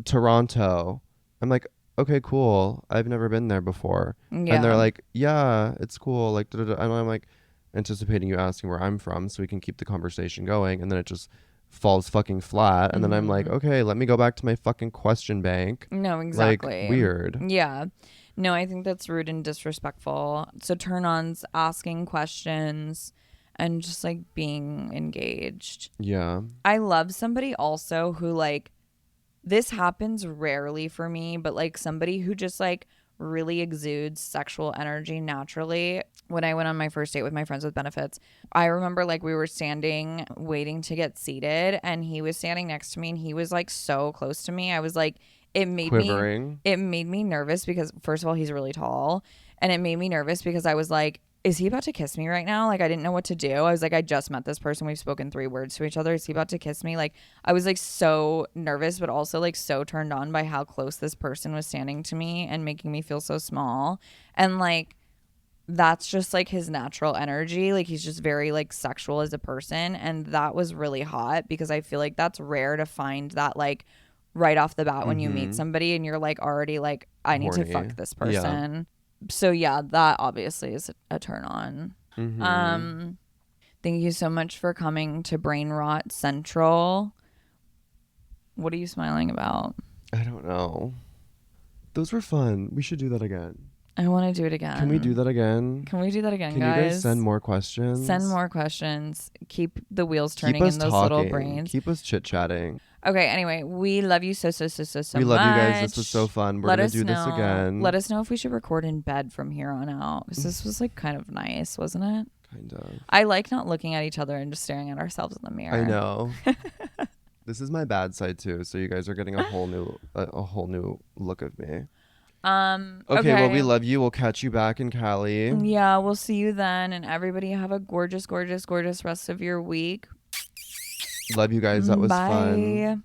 Toronto. I'm like, okay, cool. I've never been there before. And they're Yeah. like, yeah, it's cool. Like, da, da, da. And I'm like anticipating you asking where I'm from so we can keep the conversation going. And then it just falls fucking flat. And then I'm like, okay, let me go back to my fucking question bank. No, exactly. Like, weird. Yeah. No, I think that's rude and disrespectful. So turn ons, asking questions, and just like being engaged. Yeah. I love somebody also who like, this happens rarely for me, but like somebody who just like really exudes sexual energy naturally. When I went on my first date with my friends with benefits, I remember like we were standing waiting to get seated and he was standing next to me and he was like so close to me. I was like, Quivering. it made me nervous because first of all, he's really tall, and it made me nervous because I was like, is he about to kiss me right now? Like I didn't know what to do. I was like, I just met this person. We've spoken 3 words to each other. Is he about to kiss me? Like I was like so nervous, but also like so turned on by how close this person was standing to me and making me feel so small. And like that's just like his natural energy. Like he's just very like sexual as a person. And that was really hot because I feel like that's rare to find that like right off the bat when you meet somebody and you're like already like, I need to Horny. fuck this Yeah. person. So yeah, that obviously is a turn on. Thank you so much for coming to Brain Rot Central. What are you smiling about? I don't know. Those were fun. We should do that again. I want to do it again. Can we do that again? Can we do that again, Can guys? you guys send more questions? Send more questions. Keep the wheels Keep turning us in those talking. little brains. Keep us chit-chatting. Okay, anyway, we love you so much. We love you guys. This was so fun. We're going to do this again. Let us know if we should record in bed from here on out. Because this was like kind of nice, wasn't it? Kind of. I like not looking at each other and just staring at ourselves in the mirror. I know. This is my bad side too. So you guys are getting a whole new look of me. Okay, well, we love you. We'll catch you back in Cali. Yeah, we'll see you then. And everybody have a gorgeous, gorgeous, gorgeous rest of your week. Love you guys. That was fun. Bye.